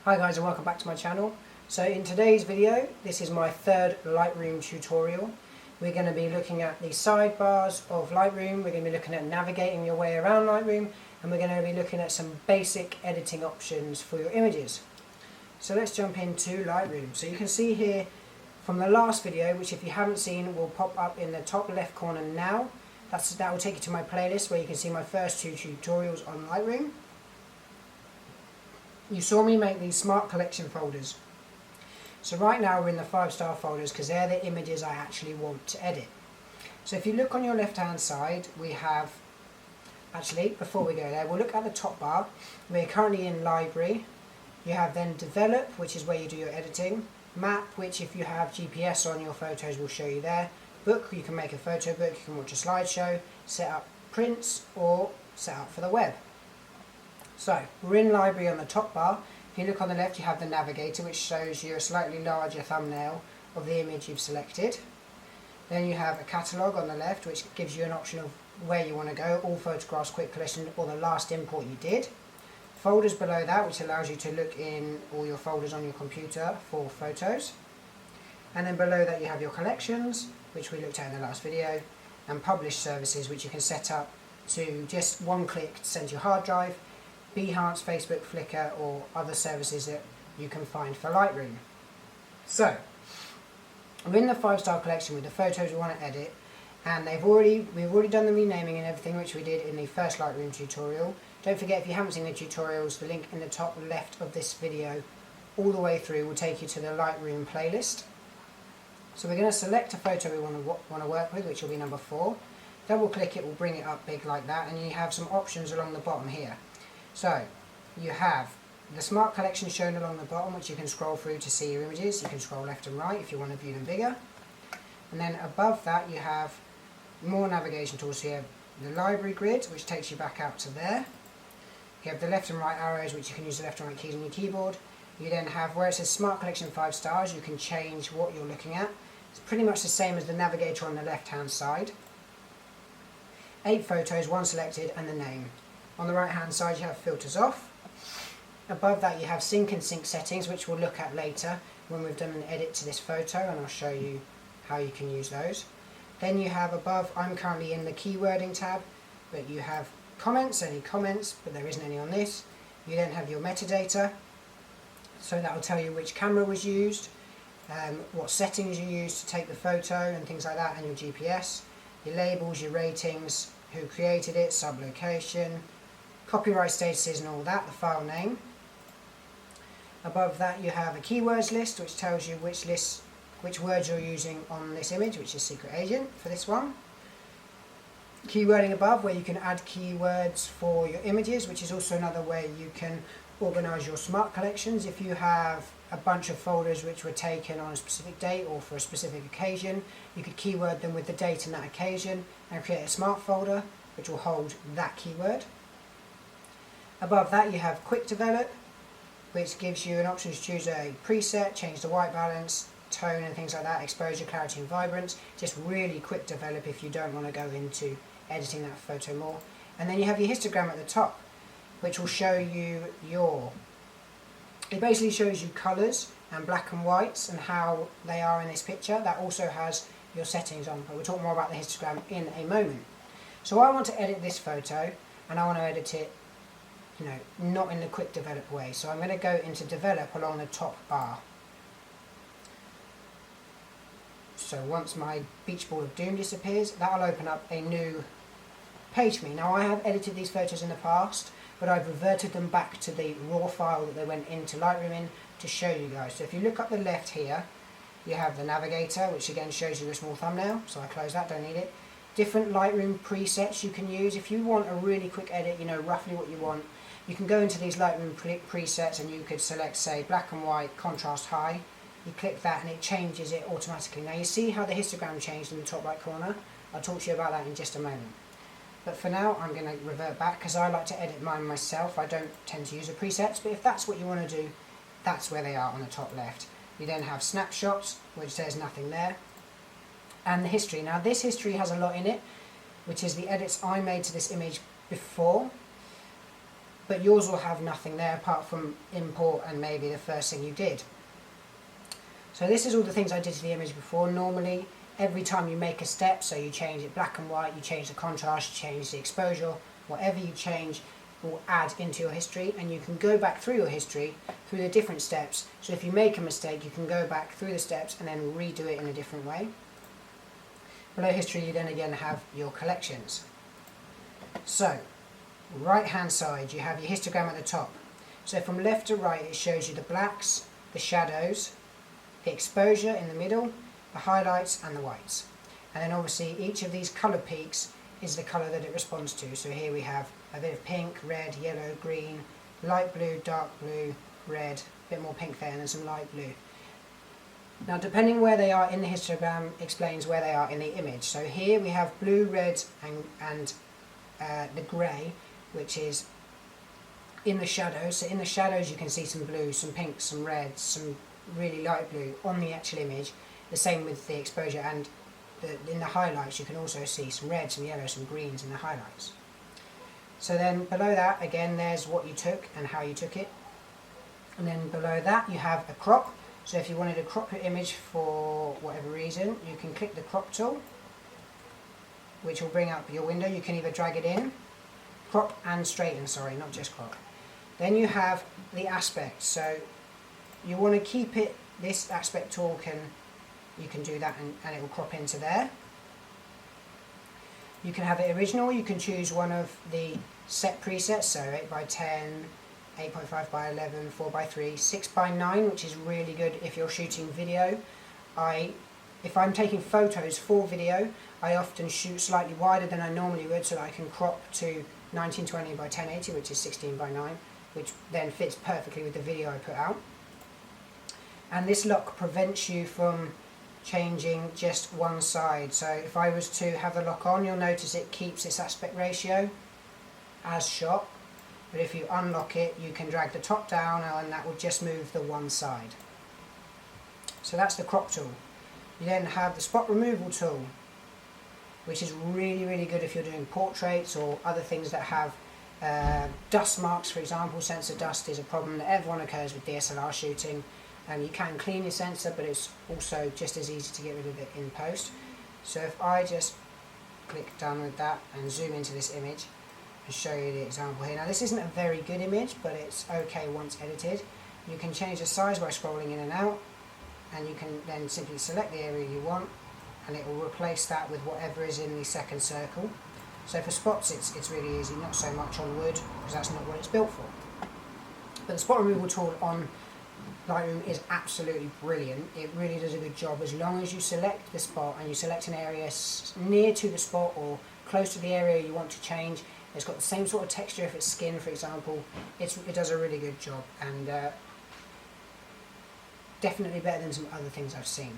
Hi guys, and welcome back to my channel. So in today's video, this is my third Lightroom tutorial. We're going to be looking at the sidebars of Lightroom, we're going to be looking at navigating your way around Lightroom, and we're going to be looking at some basic editing options for your images. So let's jump into Lightroom. So you can see here from the last video, which if you haven't seen will pop up in the top left corner now. That will take you to my playlist where you can see my first two tutorials on Lightroom. You saw me make these smart collection folders. So right now we're in the 5-star folders because they're the images I actually want to edit. So if you look on your left hand side, we have, actually before we go there, we'll look at the top bar. We're currently in library. You have then develop, which is where you do your editing. Map, which if you have GPS on your photos will show you there. Book, you can make a photo book, you can watch a slideshow, set up prints or set up for the web. So, we're in library on the top bar. If you look on the left, you have the navigator, which shows you a slightly larger thumbnail of the image you've selected. Then you have a catalogue on the left, which gives you an option of where you want to go, all photographs, quick collection, or the last import you did. Folders below that, which allows you to look in all your folders on your computer for photos. And then below that you have your collections, which we looked at in the last video, and publish services, which you can set up to just one click to send to your hard drive, Behance, Facebook, Flickr, or other services that you can find for Lightroom. So, we're in the 5-star collection with the photos we want to edit, and we've already done the renaming and everything, which we did in the first Lightroom tutorial. Don't forget, if you haven't seen the tutorials, the link in the top left of this video all the way through will take you to the Lightroom playlist. So we're going to select a photo we want to work with, which will be number 4. Double click it, will bring it up big like that, and you have some options along the bottom here. So, you have the smart collection shown along the bottom, which you can scroll through to see your images. You can scroll left and right if you want to view them bigger. And then above that you have more navigation tools here. The library grid, which takes you back out to there. You have the left and right arrows, which you can use the left and right keys on your keyboard. You then have where it says smart collection 5 stars, you can change what you're looking at. It's pretty much the same as the navigator on the left hand side. 8 photos, 1 selected, and the name. On the right hand side you have filters off. Above that you have sync and sync settings, which we'll look at later when we've done an edit to this photo, and I'll show you how you can use those. Then you have above, I'm currently in the keywording tab, but you have comments, any comments, but there isn't any on this. You then have your metadata, so that will tell you which camera was used, what settings you used to take the photo and things like that, and your GPS. Your labels, your ratings, who created it, sublocation, copyright statuses and all that, the file name. Above that you have a keywords list, which tells you which words you're using on this image, which is Secret Agent for this one. Keywording above, where you can add keywords for your images, which is also another way you can organise your smart collections. If you have a bunch of folders which were taken on a specific date or for a specific occasion, you could keyword them with the date and that occasion and create a smart folder which will hold that keyword. Above that you have quick develop, which gives you an option to choose a preset, change the white balance, tone and things like that, exposure, clarity and vibrance. Just really quick develop if you don't want to go into editing that photo more. And then you have your histogram at the top, which will show you it basically shows you colours and black and whites and how they are in this picture. That also has your settings on, but we'll talk more about the histogram in a moment. So I want to edit this photo, and I want to edit it not in the quick develop way. So I'm going to go into develop along the top bar. So once my beach ball of doom disappears, that'll open up a new page for me. Now I have edited these photos in the past, but I've reverted them back to the raw file that they went into Lightroom in to show you guys. So if you look up the left here, you have the navigator, which again shows you a small thumbnail, so I close that, don't need it. Different Lightroom presets you can use. If you want a really quick edit, roughly what you want, you can go into these Lightroom presets and you could select, say, black and white, contrast high. You click that and it changes it automatically. Now you see how the histogram changed in the top right corner? I'll talk to you about that in just a moment. But for now I'm going to revert back because I like to edit mine myself. I don't tend to use the presets, but if that's what you want to do, that's where they are on the top left. You then have snapshots, which there's nothing there, and the history. Now this history has a lot in it, which is the edits I made to this image before. but yours will have nothing there apart from import and maybe the first thing you did. So this is all the things I did to the image before. Normally, every time you make a step, so you change it black and white, you change the contrast, you change the exposure, whatever you change will add into your history, and you can go back through your history through the different steps. So if you make a mistake, you can go back through the steps and then redo it in a different way. Below history, you then again have your collections. So, right hand side, you have your histogram at the top. So from left to right, it shows you the blacks, the shadows, the exposure in the middle, the highlights and the whites. And then obviously each of these colour peaks is the colour that it responds to. So here we have a bit of pink, red, yellow, green, light blue, dark blue, red, a bit more pink there and then some light blue. Now depending where they are in the histogram explains where they are in the image. So here we have blue, red and the grey, which is in the shadows. So in the shadows you can see some blue, some pink, some red, some really light blue on the actual image. The same with the exposure, and in the highlights you can also see some reds, some yellows, some greens in the highlights. So then below that again there's what you took and how you took it, and then below that you have a crop. So if you wanted to crop your image for whatever reason, you can click the crop tool, which will bring up your window. You can either drag it in, crop and straighten, sorry, not just crop. Then you have the aspect. So you want to keep it, this aspect tool you can do that and it will crop into there. You can have it original, you can choose one of the set presets, so 8x10, 8.5x11, 4x3, 6x9, which is really good if you're shooting video. If I'm taking photos for video, I often shoot slightly wider than I normally would so that I can crop to 1920x1080, which is 16x9, which then fits perfectly with the video I put out. And this lock prevents you from changing just one side. So if I was to have the lock on, you'll notice it keeps its aspect ratio as shot. But if you unlock it, you can drag the top down and that will just move the one side. So that's the crop tool. You then have the spot removal tool, which is really good if you're doing portraits or other things that have dust marks, for example. Sensor dust is a problem that everyone occurs with DSLR shooting. You can clean your sensor, but it's also just as easy to get rid of it in post. So if I just click done with that and zoom into this image and show you the example here. Now this isn't a very good image, but it's okay once edited. You can change the size by scrolling in and out, and you can then simply select the area you want and it will replace that with whatever is in the second circle. So for spots it's really easy, not so much on wood because that's not what it's built for. But the spot removal tool on Lightroom is absolutely brilliant. It really does a good job as long as you select the spot and you select an area near to the spot or close to the area you want to change. It's got the same sort of texture if it's skin, for example. It does a really good job, and definitely better than some other things I've seen.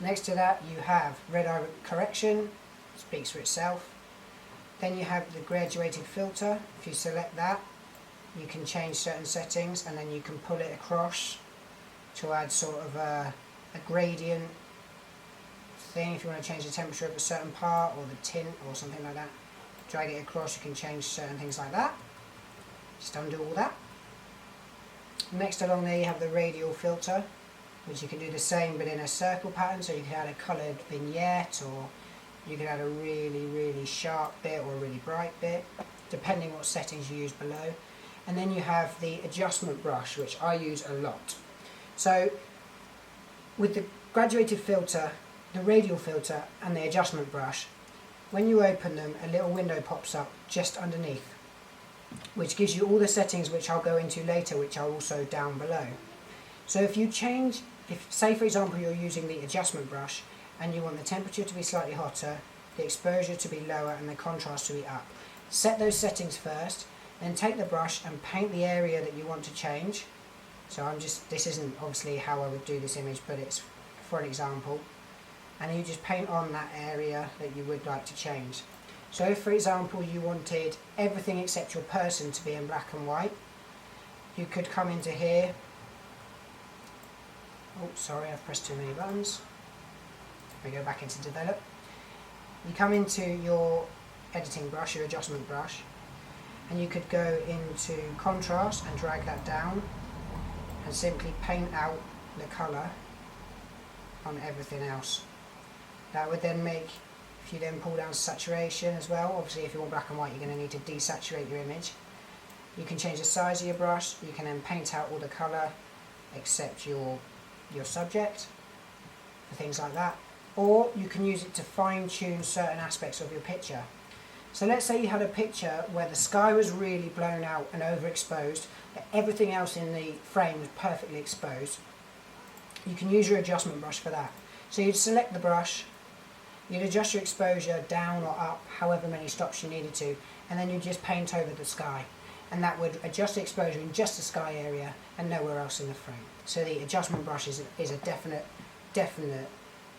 Next to that you have red eye correction, speaks for itself. Then you have the graduated filter. If you select that, you can change certain settings and then you can pull it across to add sort of a gradient thing. If you want to change the temperature of a certain part or the tint or something like that, drag it across, you can change certain things like that. Just undo all that. Next along there you have the Radial Filter, which you can do the same but in a circle pattern, so you can add a coloured vignette or you can add a really sharp bit or a really bright bit, depending what settings you use below. And then you have the adjustment brush, which I use a lot. So with the graduated filter, the radial filter and the adjustment brush, when you open them a little window pops up just underneath, which gives you all the settings which I'll go into later, which are also down below. So if you change, say for example you're using the adjustment brush and you want the temperature to be slightly hotter, the exposure to be lower and the contrast to be up, set those settings first. Then take the brush and paint the area that you want to change. So this isn't obviously how I would do this image, but it's for an example. And you just paint on that area that you would like to change. So if for example you wanted everything except your person to be in black and white, you could come into here. Oh, sorry, I've pressed too many buttons. We go back into develop. You come into your editing brush, your adjustment brush, and you could go into contrast and drag that down and simply paint out the colour on everything else. That would then make, if you then pull down saturation as well, obviously if you want black and white you're going to need to desaturate your image. You can change the size of your brush, you can then paint out all the colour except your subject, for things like that. Or you can use it to fine tune certain aspects of your picture. So let's say you had a picture where the sky was really blown out and overexposed, but everything else in the frame was perfectly exposed. You can use your adjustment brush for that. So you'd select the brush, you'd adjust your exposure down or up, however many stops you needed to, and then you'd just paint over the sky. And that would adjust the exposure in just the sky area and nowhere else in the frame. So the adjustment brush is a definite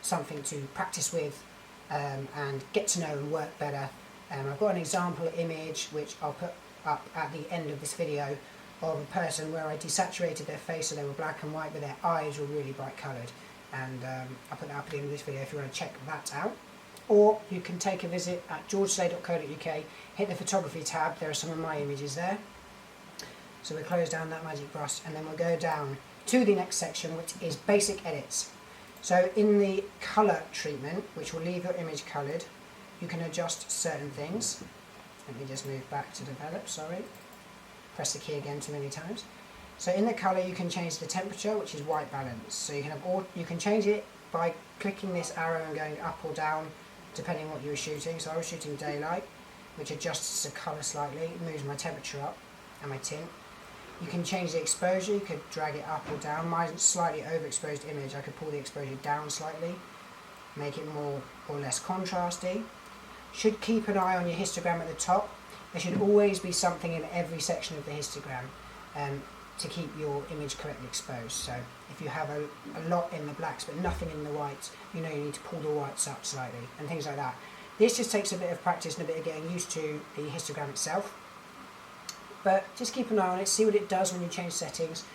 something to practice with and get to know and work better. I've got an example image which I'll put up at the end of this video of a person where I desaturated their face so they were black and white but their eyes were really bright coloured, and I'll put that up at the end of this video if you want to check that out. Or you can take a visit at georgeslade.co.uk, hit the photography tab, there are some of my images there. So we'll close down that magic brush and then we'll go down to the next section, which is basic edits. So in the colour treatment, which will leave your image coloured, you can adjust certain things. Let me just move back to develop, sorry. Press the key again too many times. So in the colour you can change the temperature, which is white balance. So you can have you can change it by clicking this arrow and going up or down depending on what you were shooting. So I was shooting daylight, which adjusts the colour slightly, moves my temperature up and my tint. You can change the exposure, you could drag it up or down. Mine's slightly overexposed image, I could pull the exposure down slightly, make it more or less contrasty. Should keep an eye on your histogram at the top. There should always be something in every section of the histogram to keep your image correctly exposed. So if you have a lot in the blacks but nothing in the whites, you know you need to pull the whites up slightly and things like that. This just takes a bit of practice and a bit of getting used to the histogram itself. But just keep an eye on it, see what it does when you change settings.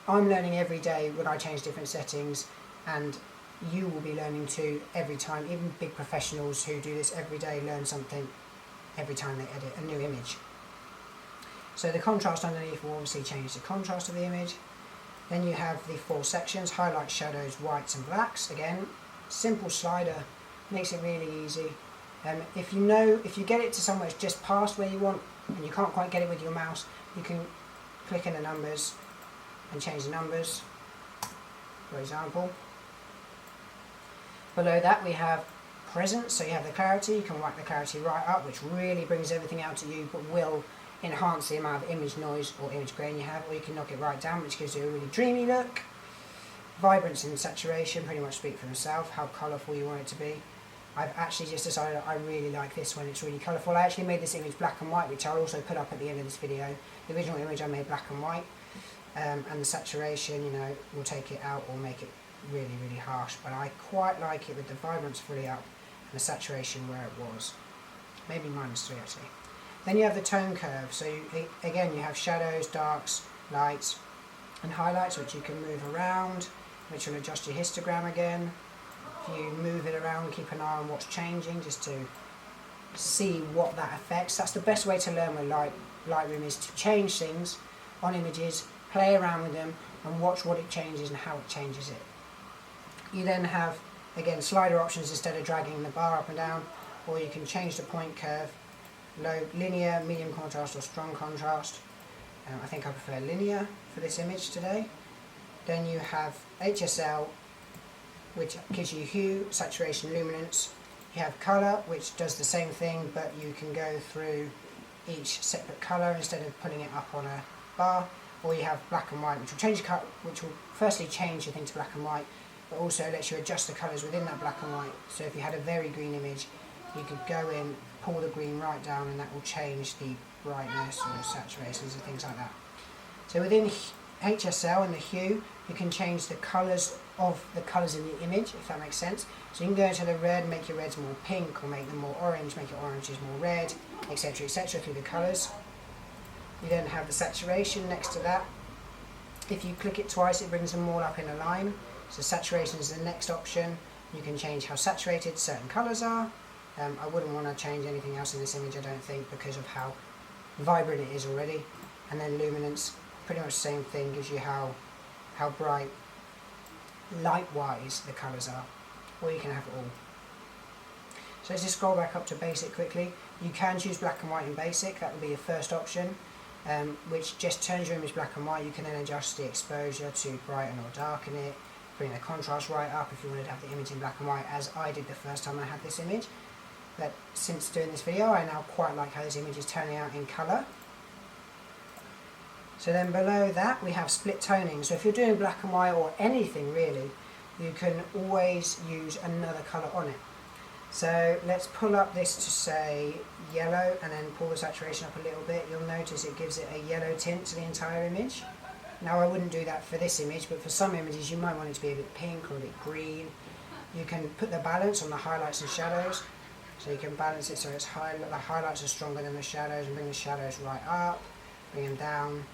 I'm learning every day when I change different settings, and you will be learning too every time. Even big professionals who do this every day learn something every time they edit a new image. So the contrast underneath will obviously change the contrast of the image. Then you have the 4 sections: highlights, shadows, whites and blacks. Again, simple slider, makes it really easy. If you get it to somewhere it's just past where you want and you can't quite get it with your mouse, you can click in the numbers and change the numbers, for example. Below that we have present, so you have the clarity. You can whack the clarity right up, which really brings everything out at you but will enhance the amount of image noise or image grain you have, or you can knock it right down, which gives you a really dreamy look. Vibrance and saturation pretty much speak for themselves, how colourful you want it to be. I've actually just decided I really like this when it's really colourful. I actually made this image black and white, which I'll also put up at the end of this video. The original image I made black and white, and the saturation, you know, will take it out or make it really, really harsh, but I quite like it with the vibrance fully up and the saturation where it was. Maybe -3 actually. Then you have the tone curve, so again you have shadows, darks, lights and highlights, which you can move around, which will adjust your histogram again. If you move it around, keep an eye on what's changing just to see what that affects. That's the best way to learn with Lightroom, is to change things on images, play around with them and watch what it changes and how it changes it. You then have, again, slider options instead of dragging the bar up and down, or you can change the point curve, low, linear, medium contrast or strong contrast. I think I prefer linear for this image today. Then you have HSL, which gives you hue, saturation, luminance. You have colour, which does the same thing, but you can go through each separate colour instead of putting it up on a bar. Or you have black and white, which will change the colour, which will firstly change the thing to black and white, but also lets you adjust the colours within that black and white. So if you had a very green image, you could go in, pull the green right down, and that will change the brightness or saturations and things like that. So within HSL and the hue, you can change the colours of the colours in the image, if that makes sense. So you can go into the red, make your reds more pink, or make them more orange, make your oranges more red, etc, through the colours. You then have the saturation next to that. If you click it twice, it brings them all up in a line. So saturation is the next option. You can change how saturated certain colours are. I wouldn't want to change anything else in this image, I don't think, because of how vibrant it is already. And then luminance, pretty much the same thing, gives you how bright, light-wise the colours are, or you can have it all. So let's just scroll back up to basic quickly. You can choose black and white in basic, that will be your first option, which just turns your image black and white. You can then adjust the exposure to brighten or darken it, bring the contrast right up if you wanted to have the image in black and white, as I did the first time I had this image. But since doing this video, I now quite like how this image is turning out in colour. So then below that we have split toning. So if you're doing black and white or anything really, you can always use another colour on it. So let's pull up this to say yellow and then pull the saturation up a little bit. You'll notice it gives it a yellow tint to the entire image. Now I wouldn't do that for this image, but for some images you might want it to be a bit pink or a bit green. You can put the balance on the highlights and shadows. So you can balance it so it's the highlights are stronger than the shadows, and bring the shadows right up, bring them down.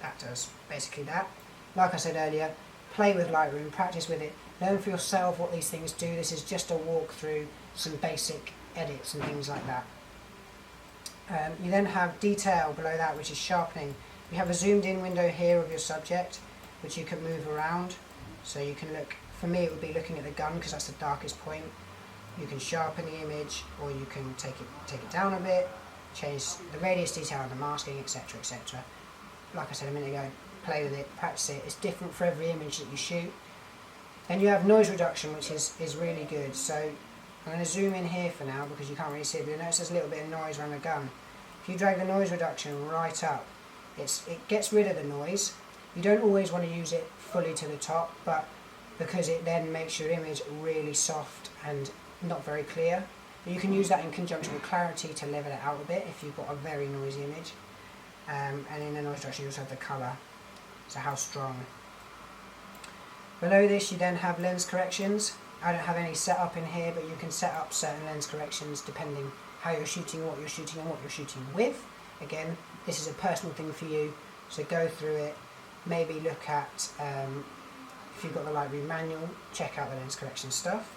That does basically that. Like I said earlier, play with Lightroom, practice with it, learn for yourself what these things do. This is just a walk through some basic edits and things like that. You then have detail below that, which is sharpening. You have a zoomed in window here of your subject, which you can move around. So you can look, for me it would be looking at the gun because that's the darkest point. You can sharpen the image, or you can take it down a bit, change the radius detail and the masking, etc, etc. Like I said a minute ago, play with it, practice it. It's different for every image that you shoot. Then you have noise reduction, which is really good. So I'm going to zoom in here for now because you can't really see it, but you'll notice there's a little bit of noise around the gun. If you drag the noise reduction right up, it gets rid of the noise. You don't always want to use it fully to the top, but because it then makes your image really soft and not very clear. But you can use that in conjunction with clarity to level it out a bit if you've got a very noisy image. And in the noise reduction you also have the colour, so how strong. Below this you then have lens corrections. I don't have any set up in here, but you can set up certain lens corrections depending how you're shooting, what you're shooting and what you're shooting with. Again, this is a personal thing for you, so go through it, maybe look at, if you've got the Lightroom manual, check out the lens correction stuff.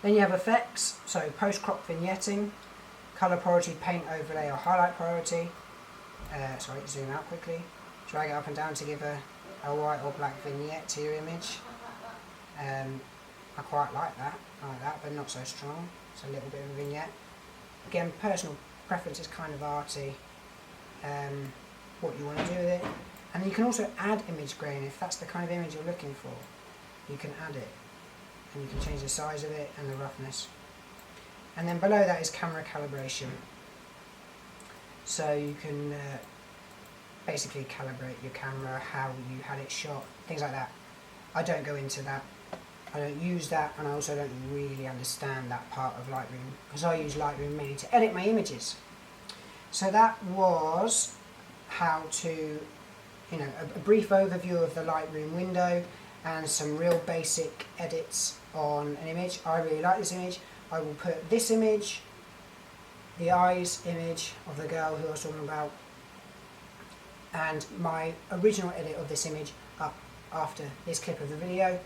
Then you have effects, so post-crop vignetting, colour priority, paint overlay or highlight priority. Sorry, zoom out quickly. Drag it up and down to give a white or black vignette to your image. I quite like that, but not so strong. It's a little bit of a vignette. Again, personal preference is kind of arty, what you want to do with it. And you can also add image grain if that's the kind of image you're looking for. You can add it, and you can change the size of it and the roughness. And then below that is camera calibration. So you can basically calibrate your camera, how you had it shot, things like that. I don't go into that. I don't use that, and I also don't really understand that part of Lightroom because I use Lightroom mainly to edit my images. So that was how to, a brief overview of the Lightroom window and some real basic edits on an image. I really like this image. I will put this image, the eyes image of the girl who I was talking about, and my original edit of this image up after this clip of the video.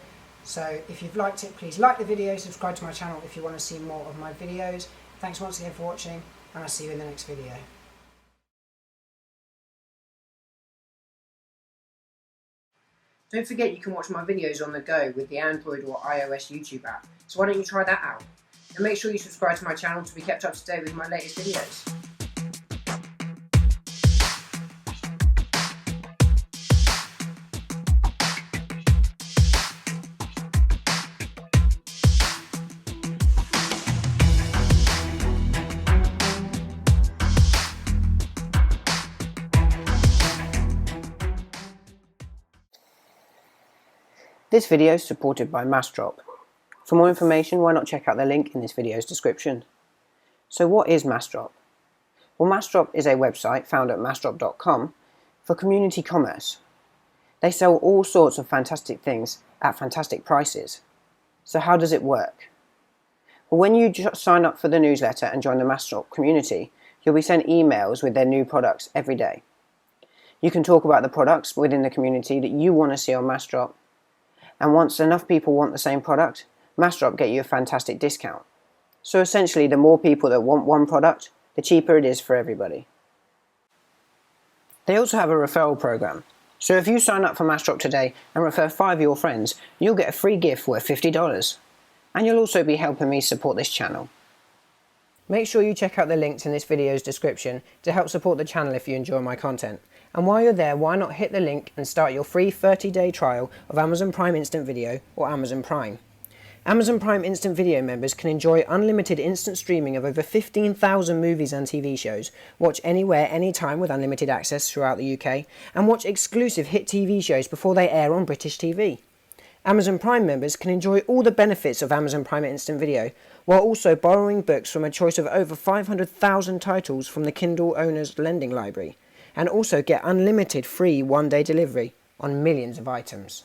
So if you've liked it, please like the video, subscribe to my channel if you want to see more of my videos. Thanks once again for watching, and I'll see you in the next video. Don't forget you can watch my videos on the go with the Android or iOS YouTube app, so why don't you try that out? And make sure you subscribe to my channel to be kept up to date with my latest videos. This video is supported by Massdrop. For more information, why not check out the link in this video's description. So what is Massdrop? Well, Massdrop is a website found at massdrop.com for community commerce. They sell all sorts of fantastic things at fantastic prices. So how does it work? Well, when you sign up for the newsletter and join the Massdrop community, you'll be sent emails with their new products every day. You can talk about the products within the community that you want to see on Massdrop. And once enough people want the same product, Massdrop get you a fantastic discount. So essentially, the more people that want one product, the cheaper it is for everybody. They also have a referral program. So if you sign up for Massdrop today and refer 5 of your friends, you'll get a free gift worth $50. And you'll also be helping me support this channel. Make sure you check out the links in this video's description to help support the channel if you enjoy my content. And while you're there, why not hit the link and start your free 30-day trial of Amazon Prime Instant Video or Amazon Prime. Amazon Prime Instant Video members can enjoy unlimited instant streaming of over 15,000 movies and TV shows, watch anywhere, anytime with unlimited access throughout the UK, and watch exclusive hit TV shows before they air on British TV. Amazon Prime members can enjoy all the benefits of Amazon Prime Instant Video, while also borrowing books from a choice of over 500,000 titles from the Kindle Owner's Lending Library, and also get unlimited free one-day delivery on millions of items.